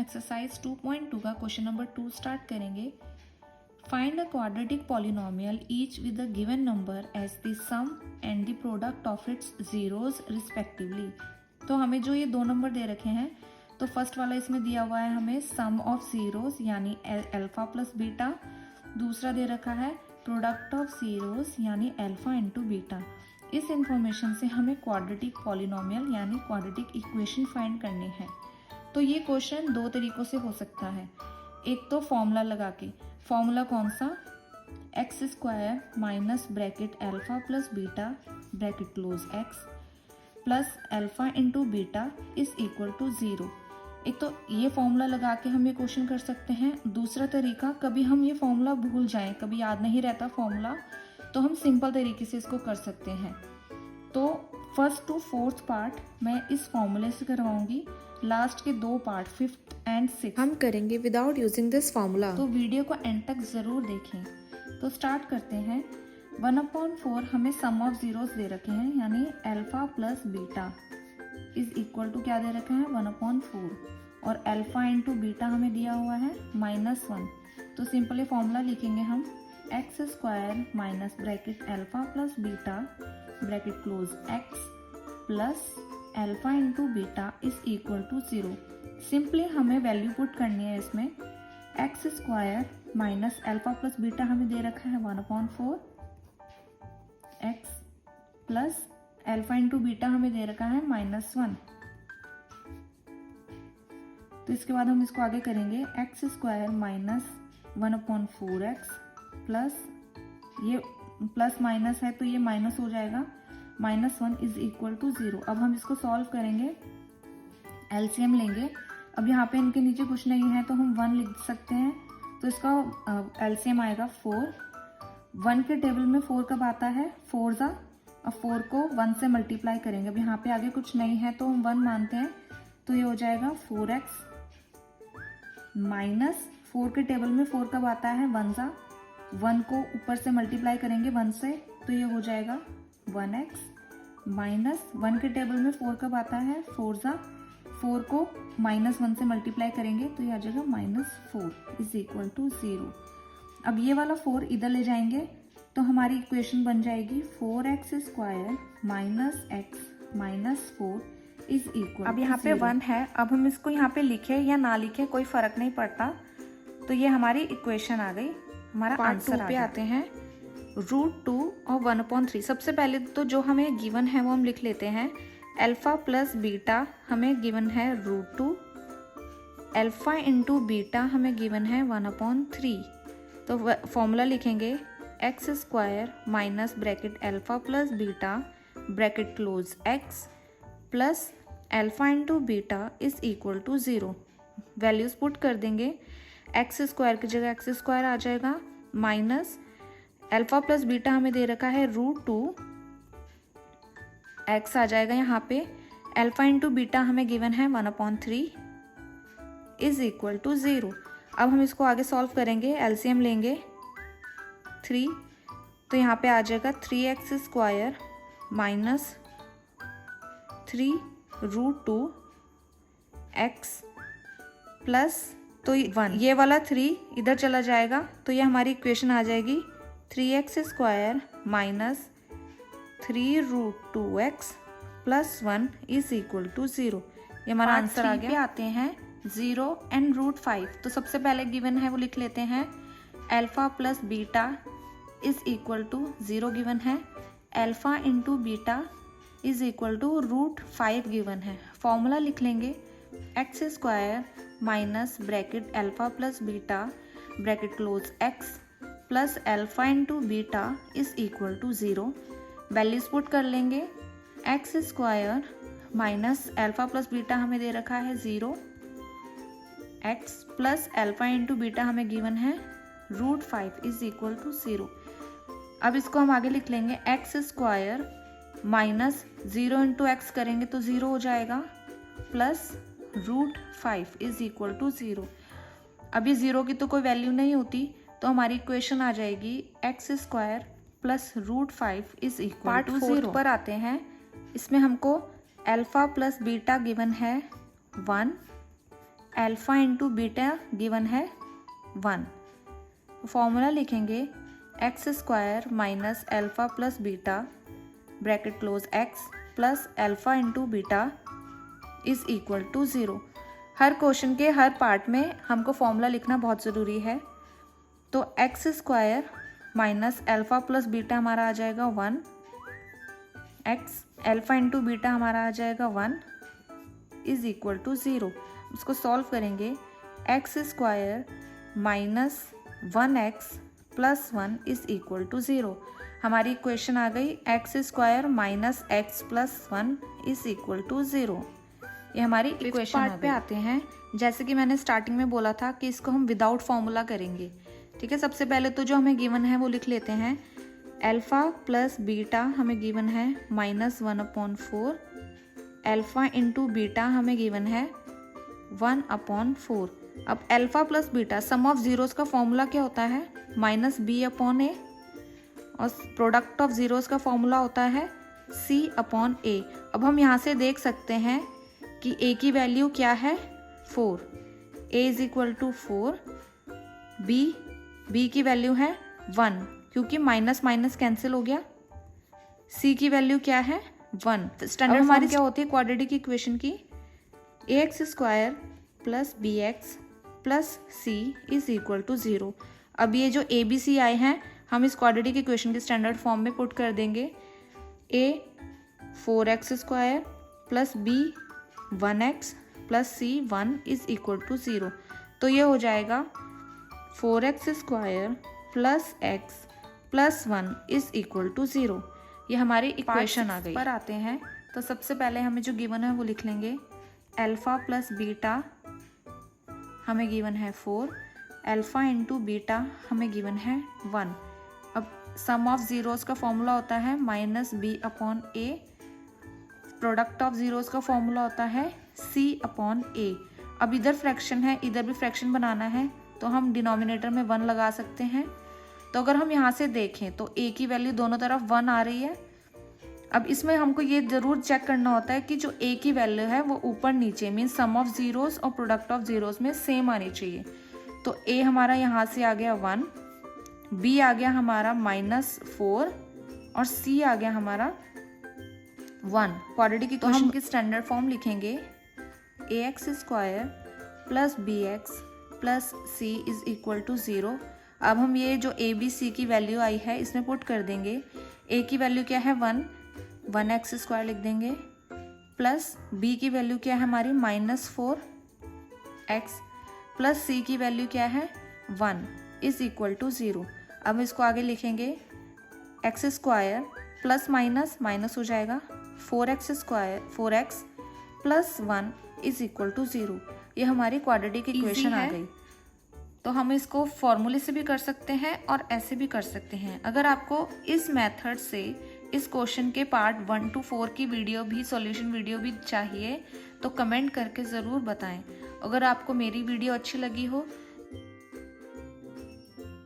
Exercise 2.2 का question number 2 start करेंगे। Find a quadratic polynomial each with a given number as the sum and the product of its zeroes respectively. तो हमें जो ये दो number दे रखे हैं, तो फर्स्ट वाला इसमें दिया हुआ है हमें सम ऑफ जीरोस यानी अल्फा प्लस बीटा। दूसरा दे रखा है प्रोडक्ट ऑफ जीरोस यानी अल्फा इंटू बीटा। इस इंफॉर्मेशन से हमें क्वाड्रेटिक पॉलिनोमियल यानी क्वाड्रेटिक इक्वेशन फाइंड करनी है। तो ये क्वेश्चन दो तरीकों से हो सकता है। एक तो फॉर्मूला लगा के, फॉर्मूला कौन सा, x square minus bracket alpha plus beta bracket close x plus alpha into beta is equal to 0। एक तो ये फॉर्मूला लगा के हम ये क्वेश्चन कर सकते हैं। दूसरा तरीका, कभी हम ये फॉर्मूला भूल जाएं, कभी याद नहीं रहता फॉर्मूला, तो हम सिंपल तरीके से इसको कर सकते हैं। तो फर्स्ट टू फोर्थ पार्ट मैं इस फॉर्मूले से करवाऊंगी, लास्ट के दो पार्ट फिफ्थ एंड सिक्स्थ हम करेंगे विदाउट यूजिंग दिस फॉर्मूला। तो वीडियो को एंड तक जरूर देखें। तो स्टार्ट करते हैं। 1/4 हमें सम ऑफ जीरोस दे रखे हैं यानी alpha plus beta is equal to क्या दे रखे हैं 1/4 और अल्फा इंटू बीटा हमें दिया हुआ है -1। तो सिंपली फॉर्मूला लिखेंगे हम x square minus bracket alpha plus beta bracket close x plus alpha into beta is equal to 0। Simply हमें वैल्यू पुट करनी है इसमें। X square minus alpha plus beta हमें दे रखा है 1/4 x plus alpha into beta हमें दे रखा है -1। तो इसके बाद हम इसको आगे करेंगे। X square minus 1/4 x plus, ये प्लस माइनस है तो ये माइनस हो जाएगा, -1 इज इक्वल टू 0। अब हम इसको सॉल्व करेंगे, एलसीएम लेंगे। अब यहाँ पे इनके नीचे कुछ नहीं है तो हम 1 लिख सकते हैं, तो इसका एलसीएम आएगा 4। 1 के टेबल में 4 कब आता है, 4 जा। अब 4 को 1 से मल्टीप्लाई करेंगे। अब यहाँ पे आगे कुछ नहीं है तो हम 1 मानते हैं, तो ये हो जाएगा 4x माइनस 4 के टेबल में 4 कब आता है, 1 जा। 1 को ऊपर से मल्टीप्लाई करेंगे 1 से, तो ये हो जाएगा 1x माइनस 1 के टेबल में 4 कब आता है, 4 जा। 4 को -1 से मल्टीप्लाई करेंगे तो ये आ जाएगा -4 इज इक्वल टू 0। अब ये वाला 4 इधर ले जाएंगे तो हमारी इक्वेशन बन जाएगी 4x square minus x minus 4 is equal. अब यहाँ पे 1 है, अब हम इसको यहाँ पे लिखे या ना लिखे कोई फर्क नहीं पड़ता। तो ये हमारी इक्वेशन आ गई, हमारा आंसर पे आते हैं। √2 और 1/3। सबसे पहले तो जो हमें गिवन है वो हम लिख लेते हैं। अल्फा प्लस बीटा हमें गिवन है √2, अल्फा इंटू बीटा हमें गिवन है 1/3। तो फॉर्मूला लिखेंगे x square minus bracket alpha plus beta bracket close x plus alpha into beta is equal to 0। Values put कर देंगे। एक्स स्क्वायर की जगह एक्स स्क्वायर आ जाएगा, माइनस अल्फा प्लस बीटा हमें दे रखा है √2, एक्स आ जाएगा यहाँ पे, अल्फा इंटू बीटा हमें गिवन है 1/3 इज इक्वल टू 0। अब हम इसको आगे सॉल्व करेंगे, एलसीएम लेंगे 3, तो यहाँ पे आ जाएगा 3x square minus 3√2 x plus, तो 1, ये वाला 3 इधर चला जाएगा तो ये हमारी इक्वेशन आ जाएगी 3x square minus 3√2x plus 1 is equal to 0। ये हमारा आंसर आ गया। आते हैं 0 एंड √5। तो सबसे पहले गिवन है वो लिख लेते हैं। Alpha plus beta is equal to 0 given है, alpha into beta is equal to √5 given है। फॉर्मूला लिख लेंगे x square minus bracket alpha plus beta bracket close x plus alpha into beta is equal to 0। Values put कर लेंगे। X square minus alpha plus beta हमें दे रखा है 0, x plus alpha into beta हमें given है √5 is equal to 0। अब इसको हम आगे लिख लेंगे x square minus 0 into x करेंगे तो 0 हो जाएगा, प्लस √5 इज इक्वल टू 0। अब ये 0 की तो कोई वैल्यू नहीं होती, तो हमारी इक्वेशन आ जाएगी x square plus √5 is equal to 0। पर आते हैं, इसमें हमको अल्फा प्लस बीटा गिवन है 1, अल्फ़ा इंटू बीटा गिवन है 1। फॉर्मूला लिखेंगे x square minus alpha plus beta bracket close x plus alpha into beta is equal to 0। हर question के हर पार्ट में हमको फॉर्मूला लिखना बहुत ज़रूरी है। तो x square minus alpha plus beta हमारा आ जाएगा 1, एक्स अल्फ़ा इंटू बीटा हमारा आ जाएगा 1 इज़ इक्वल टू 0। इसको सॉल्व करेंगे x square minus 1x plus 1 is equal to 0। हमारी इक्वेशन आ गई x square minus x plus 1 is equal to 0। ये हमारी इक्वेशन पार्ट पे आते हैं। जैसे कि मैंने स्टार्टिंग में बोला था कि इसको हम विदाउट फॉर्मूला करेंगे। ठीक है, सबसे पहले तो जो हमें गिवन है वो लिख लेते हैं। अल्फ़ा प्लस बीटा हमें गिवन है -1/4, अल्फ़ा इंटू बीटा हमें गिवन है 1/4। अब alpha plus beta some of zeros का फॉर्मूला क्या होता है -b/a और प्रोडक्ट ऑफ ज़ीरोस का फॉर्मूला होता है c/a। अब हम यहाँ से देख सकते हैं कि a की वैल्यू क्या है 4, a is equal to 4, b की वैल्यू है 1 क्योंकि माइनस माइनस कैंसिल हो गया, c की वैल्यू क्या है 1। तो स्टैंडर्ड हमारी क्या होती है क्वाड्रेटिक इक्वेशन की ax square plus bx plus c is equal to 0। अब ये जो a b c आए हैं हम इस क्वाड्रेटिक इक्वेशन के स्टैंडर्ड फॉर्म में पुट कर देंगे। a 4x square plus b 1x plus c 1 is equal to 0। तो ये हो जाएगा 4x square plus x plus 1 is equal to 0। ये हमारी इक्वेशन आ गई। पर आते हैं तो सबसे पहले हमें जो गिवन है वो लिख लेंगे। अल्फ़ा प्लस बीटा हमें गिवन है 4, अल्फ़ा इंटू बीटा हमें गिवन है 1। अब सम ऑफ ज़ीरोज़ का फॉर्मूला होता है -b/a, प्रोडक्ट ऑफ ज़ीरोज़ का फॉर्मूला होता है c/a। अब इधर फ्रैक्शन है, इधर भी फ्रैक्शन बनाना है तो हम डिनोमिनेटर में 1 लगा सकते हैं। तो अगर हम यहाँ से देखें तो a की वैल्यू दोनों तरफ 1 आ रही है। अब इसमें हमको ये ज़रूर चेक करना होता है कि जो a की वैल्यू है वो ऊपर नीचे मीन्स सम ऑफ ज़ीरोज़ और प्रोडक्ट ऑफ ज़ीरोज़ में सेम आनी चाहिए। तो a हमारा यहाँ से आ गया 1, b आ गया हमारा -4 और c आ गया हमारा 1। क्वाड्रेटिक इक्वेशन की स्टैंडर्ड फॉर्म लिखेंगे ax square plus bx plus c is equal to 0। अब हम ये जो a b c की वैल्यू आई है इसमें पुट कर देंगे। a की वैल्यू क्या है 1x स्क्वायर लिख देंगे प्लस b की वैल्यू क्या है हमारी -4x प्लस c की वैल्यू क्या है 1 इज़ इक्वल टू 0। अब इसको आगे लिखेंगे x square plus minus minus हो जाएगा 4x square 4x plus 1 is equal to 0। ये हमारी क्वाड्रेटिक इक्वेशन आ गई। तो हम इसको फॉर्मूले से भी कर सकते हैं और ऐसे भी कर सकते हैं। अगर आपको इस मेथड से इस क्वेश्चन के पार्ट 1 to 4 की वीडियो भी सॉल्यूशन वीडियो भी चाहिए तो कमेंट करके ज़रूर बताएं। अगर आपको मेरी वीडियो अच्छी लगी हो